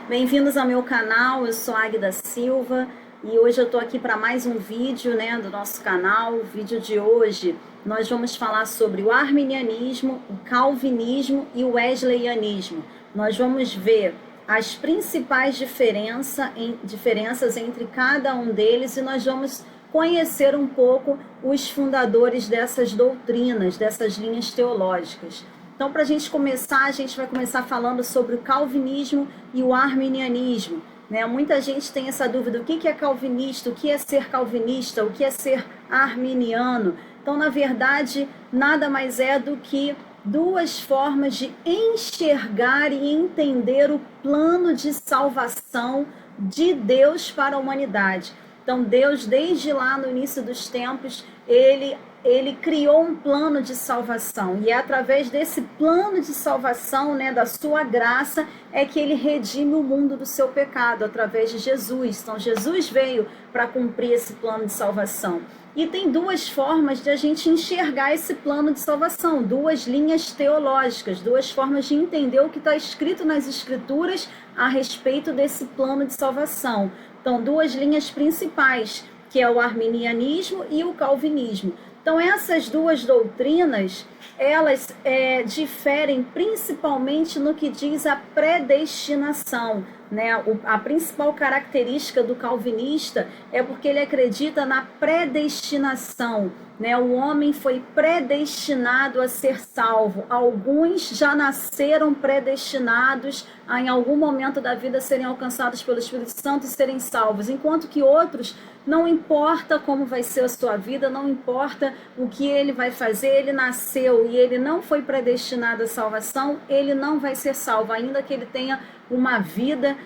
Bem-vindos ao meu canal, eu sou Águida Silva e hoje eu estou aqui para mais um vídeo do nosso canal. O vídeo de hoje nós vamos falar sobre o arminianismo, o calvinismo e o wesleyanismo. Nós vamos ver as principais diferenças entre cada um deles e nós vamos conhecer um pouco os fundadores dessas doutrinas, dessas linhas teológicas. Então, para a gente começar, a gente vai começar falando sobre o calvinismo e o arminianismo. Muita gente tem essa dúvida, o que é calvinista, o que é ser calvinista, o que é ser arminiano. Então, na verdade, nada mais é do que duas formas de enxergar e entender o plano de salvação de Deus para a humanidade. Então, Deus, desde lá no início dos tempos, ele criou um plano de salvação, e é através desse plano de salvação, da sua graça, é que ele redime o mundo do seu pecado, através de Jesus. Então, Jesus veio para cumprir esse plano de salvação. E tem duas formas de a gente enxergar esse plano de salvação, duas linhas teológicas, duas formas de entender o que está escrito nas Escrituras a respeito desse plano de salvação. Então, duas linhas principais, que é o arminianismo e o calvinismo. Então, essas duas doutrinas, elas diferem principalmente no que diz a predestinação. A principal característica do calvinista é porque ele acredita na predestinação. O homem foi predestinado a ser salvo. Alguns já nasceram predestinados a, em algum momento da vida, serem alcançados pelo Espírito Santo e serem salvos, enquanto que outros, não importa como vai ser a sua vida, não importa o que ele vai fazer, ele nasceu e ele não foi predestinado à salvação, ele não vai ser salvo, ainda que ele tenha uma vida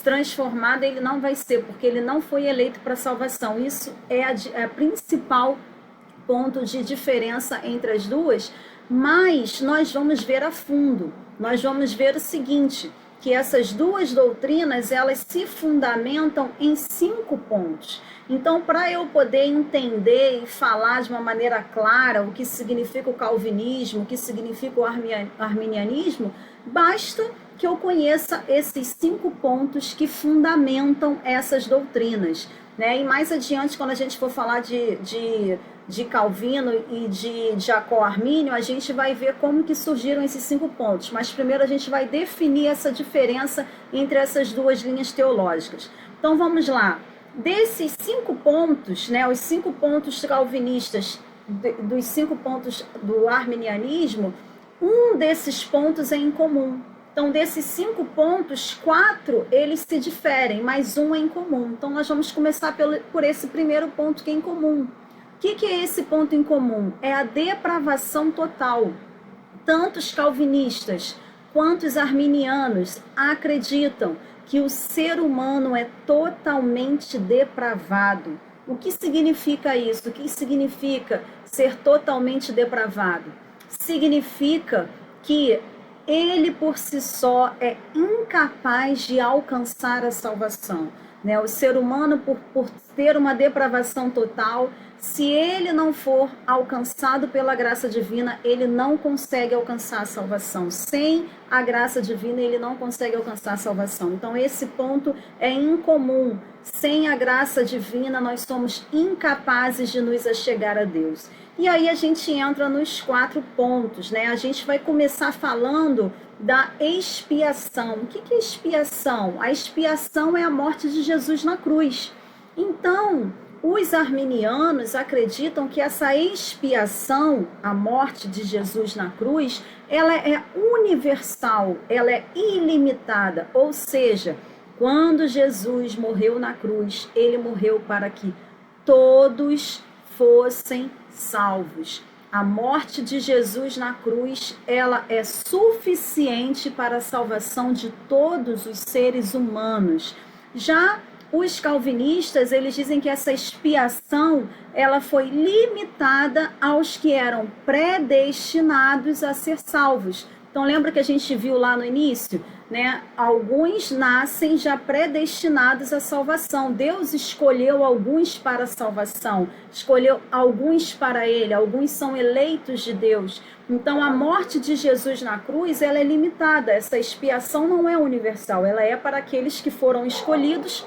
transformada, ele não vai ser, porque ele não foi eleito para salvação. Isso é a principal ponto de diferença entre as duas, mas nós vamos ver a fundo. Nós vamos ver o seguinte, que essas duas doutrinas, elas se fundamentam em 5 pontos. Então, para eu poder entender e falar de uma maneira clara o que significa o calvinismo, o que significa o arminianismo, basta que eu conheça esses 5 pontos que fundamentam essas doutrinas. E mais adiante, quando a gente for falar de Calvino e de Jacó Armínio, a gente vai ver como que surgiram esses 5 pontos. Mas primeiro a gente vai definir essa diferença entre essas duas linhas teológicas. Então vamos lá. Desses 5 pontos, os 5 pontos calvinistas, dos 5 pontos do arminianismo, um desses pontos é em comum. Então, desses 5 pontos, 4 eles se diferem, mas um é em comum. Então, nós vamos começar por esse primeiro ponto que é em comum. O que é esse ponto em comum? É a depravação total. Tanto os calvinistas quanto os arminianos acreditam que o ser humano é totalmente depravado. O que significa isso? O que significa ser totalmente depravado? Significa que ele por si só é incapaz de alcançar a salvação. O ser humano, por ter uma depravação total, se ele não for alcançado pela graça divina, ele não consegue alcançar a salvação. Sem a graça divina, ele não consegue alcançar a salvação. Então, esse ponto é incomum. Sem a graça divina, nós somos incapazes de nos achegar a Deus. E aí a gente entra nos 4 pontos, A gente vai começar falando da expiação. O que é expiação? A expiação é a morte de Jesus na cruz. Então, os arminianos acreditam que essa expiação, a morte de Jesus na cruz, ela é universal, ela é ilimitada. Ou seja, quando Jesus morreu na cruz, ele morreu para que todos fossem salvos. A morte de Jesus na cruz, ela é suficiente para a salvação de todos os seres humanos. Já os calvinistas, eles dizem que essa expiação, ela foi limitada aos que eram predestinados a ser salvos. Então, lembra que a gente viu lá no início? né? Alguns nascem já predestinados à salvação. Deus escolheu alguns para a salvação, escolheu alguns para Ele, alguns são eleitos de Deus. Então, a morte de Jesus na cruz, ela é limitada. Essa expiação não é universal, ela é para aqueles que foram escolhidos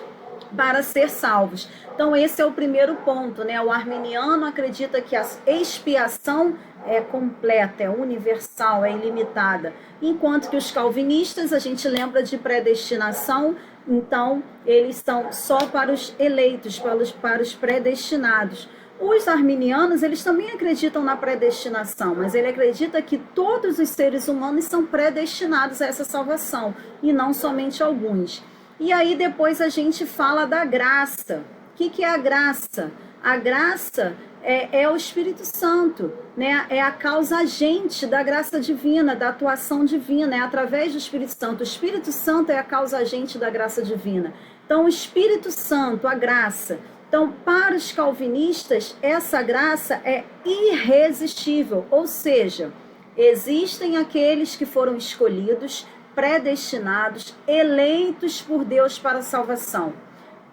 para ser salvos. Então, esse é o primeiro ponto, né? O arminiano acredita que a expiação é completa, é universal, é ilimitada. Enquanto que os calvinistas, a gente lembra de predestinação, então eles são só para os eleitos, para os predestinados. Os arminianos, eles também acreditam na predestinação, mas ele acredita que todos os seres humanos são predestinados a essa salvação, e não somente alguns. E aí depois a gente fala da graça. O que é a graça? A graça é o Espírito Santo, né? É a causa agente da graça divina, da atuação divina, é através do Espírito Santo. O Espírito Santo é a causa agente da graça divina. Então, o Espírito Santo, a graça. Então, para os calvinistas, essa graça é irresistível, ou seja, existem aqueles que foram escolhidos, predestinados, eleitos por Deus para a salvação.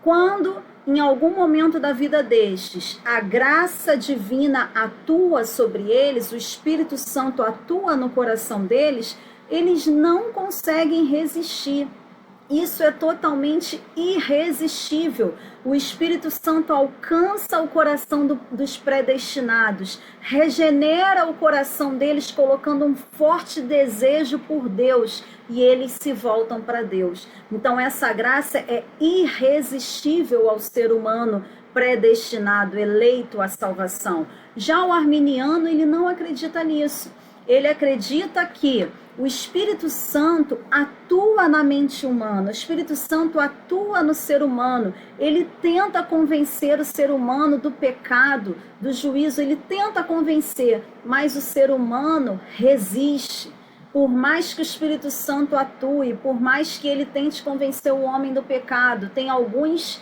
Quando, em algum momento da vida destes, a graça divina atua sobre eles, o Espírito Santo atua no coração deles, eles não conseguem resistir. Isso é totalmente irresistível. O Espírito Santo alcança o coração dos predestinados, regenera o coração deles, colocando um forte desejo por Deus, e eles se voltam para Deus. Então, essa graça é irresistível ao ser humano predestinado, eleito à salvação. Já o arminiano, ele não acredita nisso. Ele acredita que o Espírito Santo atua na mente humana, o Espírito Santo atua no ser humano, ele tenta convencer o ser humano do pecado, do juízo, ele tenta convencer, mas o ser humano resiste. Por mais que o Espírito Santo atue, por mais que ele tente convencer o homem do pecado, tem alguns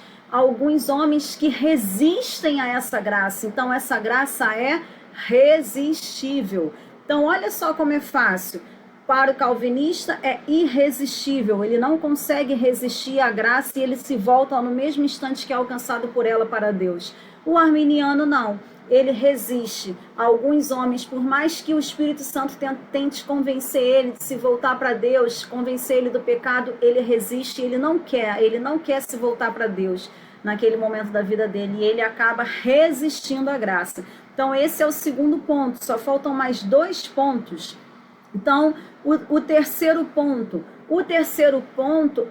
homens que resistem a essa graça, então essa graça é resistível. Então olha só como é fácil. Para o calvinista é irresistível, ele não consegue resistir à graça e ele se volta no mesmo instante que é alcançado por ela para Deus. O arminiano não, ele resiste. Alguns homens, por mais que o Espírito Santo tente convencer ele de se voltar para Deus, convencer ele do pecado, ele resiste, ele não quer se voltar para Deus naquele momento da vida dele, e ele acaba resistindo à graça. Então esse é o segundo ponto, só faltam mais 2 pontos. Então, o terceiro ponto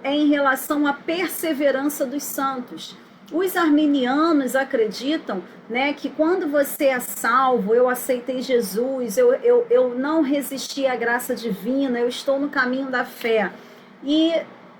é em relação à perseverança dos santos. Os arminianos acreditam, né, que quando você é salvo, eu aceitei Jesus, eu não resisti à graça divina, eu estou no caminho da fé. E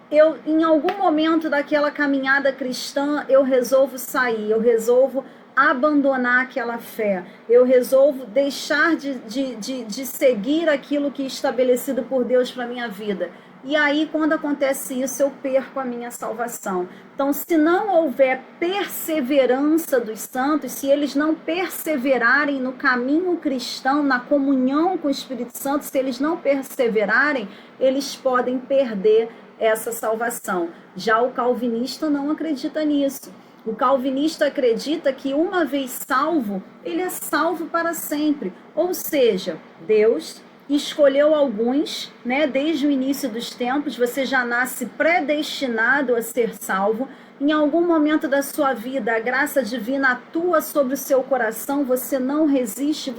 eu, em algum momento daquela caminhada cristã, eu resolvo sair, eu resolvo abandonar aquela fé, eu resolvo deixar de seguir aquilo que é estabelecido por Deus para a minha vida. E aí, quando acontece isso, eu perco a minha salvação. Então, se não houver perseverança dos santos, se eles não perseverarem no caminho cristão, na comunhão com o Espírito Santo, se eles não perseverarem, eles podem perder essa salvação. Já o calvinista não acredita nisso. O calvinista acredita que uma vez salvo, ele é salvo para sempre. Ou seja, Deus escolheu alguns, né, desde o início dos tempos, você já nasce predestinado a ser salvo. Em algum momento da sua vida, a graça divina atua sobre o seu coração, você não resiste,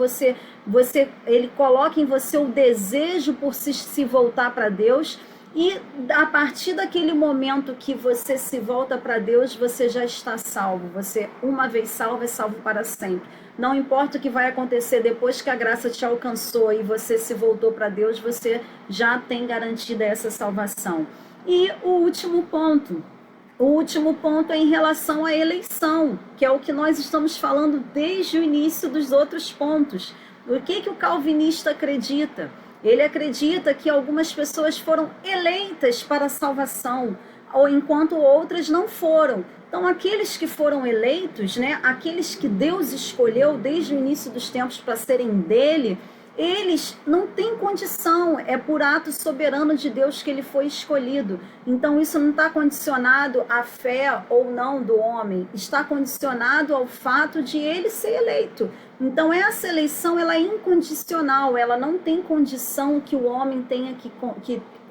ele coloca em você o desejo por se voltar para Deus. E a partir daquele momento que você se volta para Deus, você já está salvo. Você, uma vez salvo, é salvo para sempre. Não importa o que vai acontecer depois que a graça te alcançou e você se voltou para Deus, você já tem garantida essa salvação. E o último ponto é em relação à eleição, que é o que nós estamos falando desde o início dos outros pontos. O que o calvinista acredita? Ele acredita que algumas pessoas foram eleitas para a salvação, ou enquanto outras não foram. Então, aqueles que foram eleitos, né, aqueles que Deus escolheu desde o início dos tempos para serem dele, eles não têm condição, é por ato soberano de Deus que ele foi escolhido. Então isso não está condicionado à fé ou não do homem, está condicionado ao fato de ele ser eleito. Então essa eleição ela é incondicional, ela não tem condição que o homem tenha que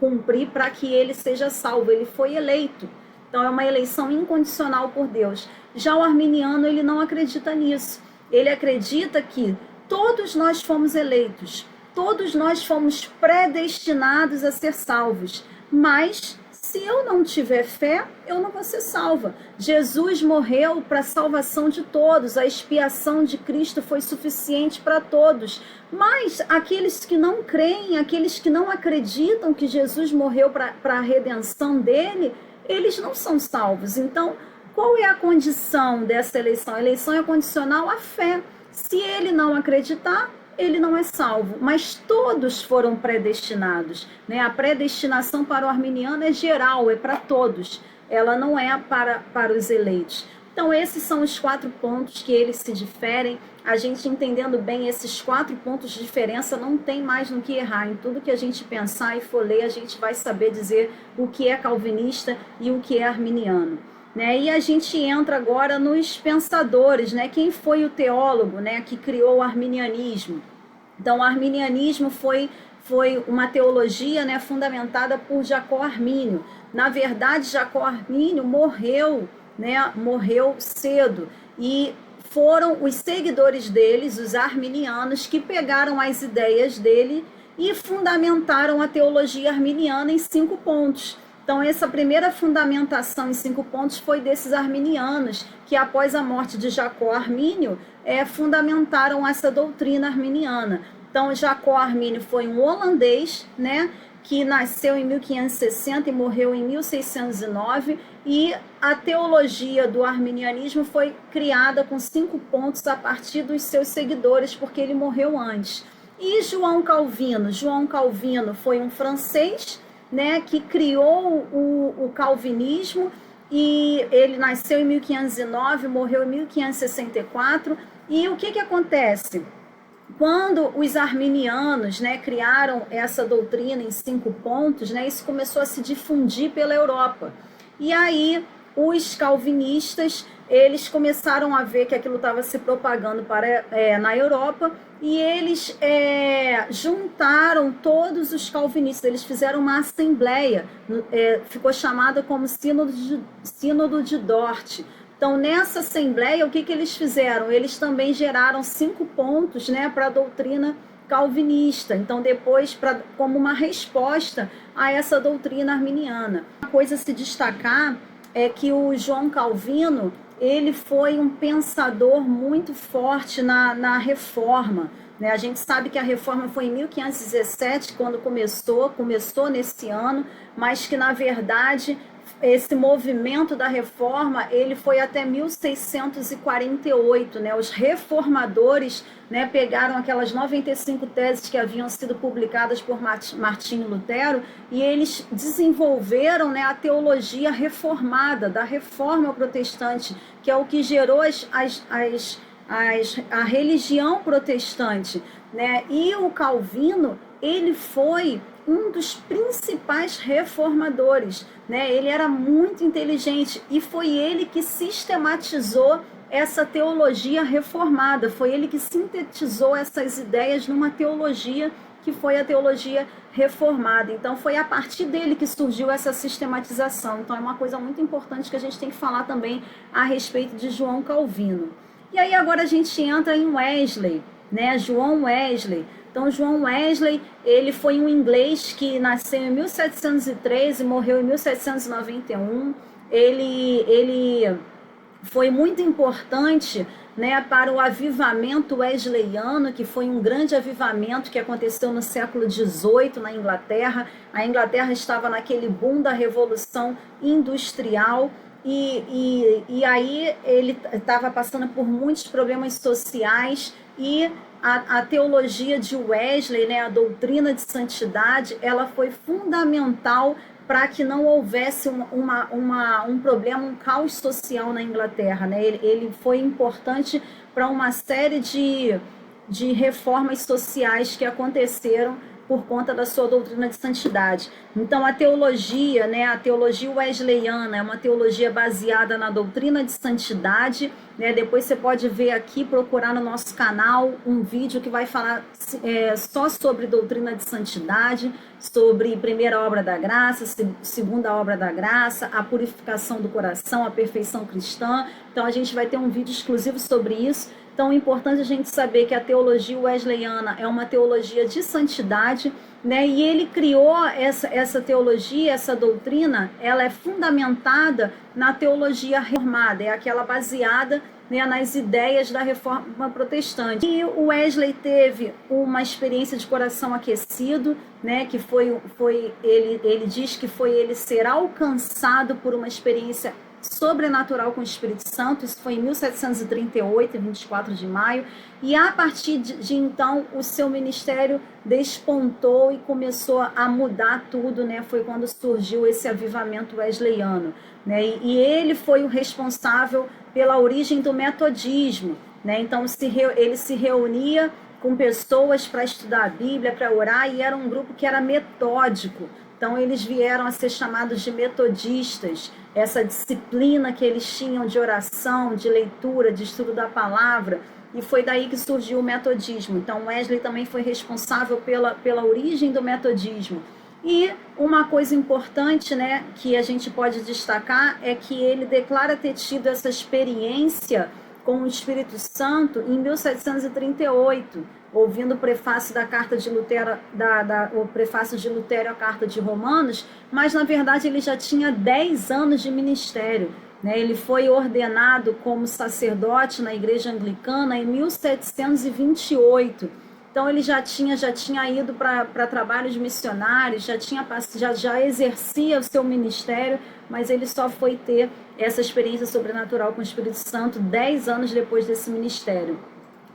cumprir para que ele seja salvo, ele foi eleito. Então é uma eleição incondicional por Deus. Já o arminiano ele não acredita nisso, ele acredita que todos nós fomos eleitos, todos nós fomos predestinados a ser salvos, mas se eu não tiver fé, eu não vou ser salva. Jesus morreu para a salvação de todos, a expiação de Cristo foi suficiente para todos, mas aqueles que não creem, aqueles que não acreditam que Jesus morreu para a redenção dele, eles não são salvos. Então, qual é a condição dessa eleição? A eleição é condicional à fé. Se ele não acreditar, ele não é salvo. Mas todos foram predestinados, né? A predestinação para o arminiano é geral, é para todos. Ela não é para os eleitos. Então, esses são os 4 pontos que eles se diferem. A gente entendendo bem esses 4 pontos de diferença, não tem mais no que errar. Em tudo que a gente pensar e for ler, a gente vai saber dizer o que é calvinista e o que é arminiano. Né? E a gente entra agora nos pensadores, né? Quem foi o teólogo, né, que criou o arminianismo? Então, o arminianismo foi uma teologia, né, fundamentada por Jacó Armínio. Na verdade, Jacó Armínio morreu, né, morreu cedo, e foram os seguidores deles, os arminianos, que pegaram as ideias dele e fundamentaram a teologia arminiana em 5 pontos. Então, essa primeira fundamentação em 5 pontos foi desses arminianos, que após a morte de Jacó Armínio, fundamentaram essa doutrina arminiana. Então, Jacó Armínio foi um holandês, né, que nasceu em 1560 e morreu em 1609, e a teologia do arminianismo foi criada com 5 pontos a partir dos seus seguidores, porque ele morreu antes. E João Calvino foi um francês, né, que criou o calvinismo, e ele nasceu em 1509, morreu em 1564. E o que acontece? Quando os arminianos, né, criaram essa doutrina em 5 pontos, né, isso começou a se difundir pela Europa. E aí os calvinistas, eles começaram a ver que aquilo estava se propagando na Europa, e eles juntaram todos os calvinistas, eles fizeram uma assembleia, ficou chamada como Sínodo de Dort. Então, nessa assembleia, o que eles fizeram? Eles também geraram 5 pontos, né, para a doutrina calvinista. Então, depois, como uma resposta a essa doutrina arminiana. Uma coisa a se destacar é que o João Calvino, ele foi um pensador muito forte na reforma, né? A gente sabe que a reforma foi em 1517, quando começou nesse ano, mas que, na verdade, esse movimento da reforma, ele foi até 1648, né? Os reformadores, né, pegaram aquelas 95 teses que haviam sido publicadas por Martinho Lutero, e eles desenvolveram, né, a teologia reformada, da reforma protestante, que é o que gerou a religião protestante, né? E o Calvino, ele foi um dos principais reformadores, né? Ele era muito inteligente, e foi ele que sistematizou essa teologia reformada, foi ele que sintetizou essas ideias numa teologia que foi a teologia reformada. Então foi a partir dele que surgiu essa sistematização. Então é uma coisa muito importante que a gente tem que falar também a respeito de João Calvino. E aí agora a gente entra em Wesley, né? João Wesley. Então, João Wesley, ele foi um inglês que nasceu em 1703 e morreu em 1791. Ele foi muito importante, né, para o avivamento wesleyano, que foi um grande avivamento que aconteceu no século XVIII na Inglaterra. A Inglaterra estava naquele boom da Revolução Industrial, e aí ele estava passando por muitos problemas sociais, e a teologia de Wesley, né, a doutrina de santidade, ela foi fundamental para que não houvesse um problema, um caos social na Inglaterra, né? Ele foi importante para uma série de reformas sociais que aconteceram por conta da sua doutrina de santidade. Então, a teologia, né, a teologia wesleyana é uma teologia baseada na doutrina de santidade, né? Depois você pode ver aqui, procurar no nosso canal um vídeo que vai falar só sobre doutrina de santidade, sobre primeira obra da graça, segunda obra da graça, a purificação do coração, a perfeição cristã. Então, a gente vai ter um vídeo exclusivo sobre isso. Então, é importante a gente saber que a teologia wesleyana é uma teologia de santidade, né? E ele criou essa teologia, essa doutrina, ela é fundamentada na teologia reformada, é aquela baseada, né, nas ideias da reforma protestante. E o Wesley teve uma experiência de coração aquecido, né, que ele diz que foi ele ser alcançado por uma experiência sobrenatural com o Espírito Santo. Isso foi em 1738, 24 de maio, e a partir de então o seu ministério despontou e começou a mudar tudo, né? Foi quando surgiu esse avivamento wesleyano, né? E ele foi o responsável pela origem do metodismo, né? Então ele se reunia com pessoas para estudar a Bíblia, para orar, e era um grupo que era metódico. Então, eles vieram a ser chamados de metodistas. Essa disciplina que eles tinham de oração, de leitura, de estudo da palavra, e foi daí que surgiu o metodismo. Então, Wesley também foi responsável pela origem do metodismo. E uma coisa importante, né, que a gente pode destacar é que ele declara ter tido essa experiência com o Espírito Santo em 1738, ouvindo o prefácio da carta de Lutero, o prefácio de Lutero à carta de Romanos, mas na verdade ele já tinha 10 anos de ministério, né? Ele foi ordenado como sacerdote na igreja anglicana em 1728. Então ele já tinha ido para trabalhos missionários, já exercia o seu ministério, mas ele só foi ter essa experiência sobrenatural com o Espírito Santo 10 anos depois desse ministério.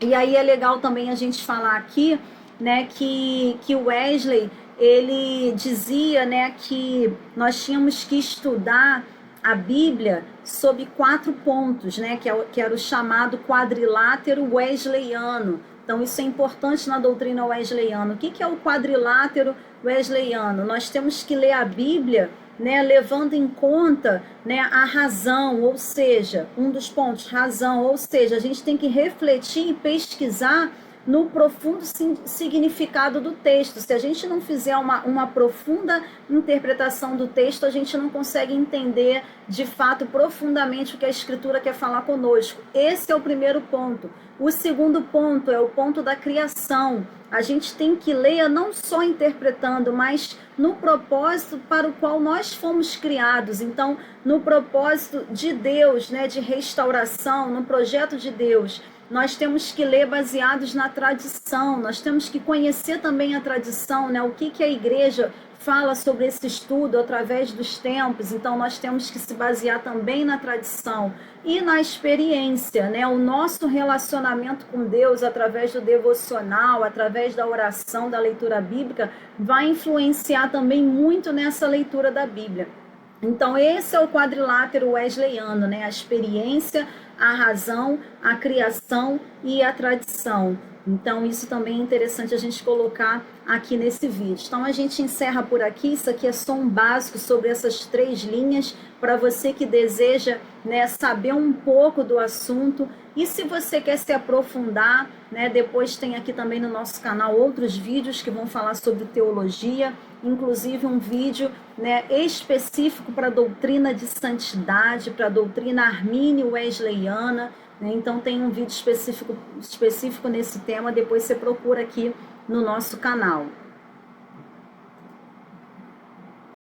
E aí é legal também a gente falar aqui, né, que Wesley, ele dizia, né, que nós tínhamos que estudar a Bíblia sob 4 pontos, né, que era o chamado quadrilátero wesleyano. Então, isso é importante na doutrina wesleyana. O que é o quadrilátero wesleyano? Nós temos que ler a Bíblia, né, levando em conta, né, a razão, ou seja, um dos pontos, razão, ou seja, a gente tem que refletir e pesquisar no profundo significado do texto. Se a gente não fizer uma profunda interpretação do texto, a gente não consegue entender de fato profundamente o que a Escritura quer falar conosco. Esse é o primeiro ponto. O segundo ponto é o ponto da criação. A gente tem que ler não só interpretando, mas no propósito para o qual nós fomos criados. Então, no propósito de Deus, né, de restauração, no projeto de Deus, nós temos que ler baseados na tradição, nós temos que conhecer também a tradição, né, o que a igreja fala sobre esse estudo através dos tempos. Então nós temos que se basear também na tradição e na experiência, né? O nosso relacionamento com Deus através do devocional, através da oração, da leitura bíblica, vai influenciar também muito nessa leitura da Bíblia. Então esse é o quadrilátero wesleyano, né? A experiência, a razão, a criação e a tradição. Então isso também é interessante a gente colocar aqui nesse vídeo. Então a gente encerra por aqui. Isso aqui é só um básico sobre essas 3 linhas para você que deseja, né, saber um pouco do assunto. E se você quer se aprofundar, né, depois tem aqui também no nosso canal outros vídeos que vão falar sobre teologia, inclusive um vídeo, né, específico para a doutrina de santidade, para a doutrina armínio-wesleyana. Então tem um vídeo específico nesse tema, depois você procura aqui no nosso canal.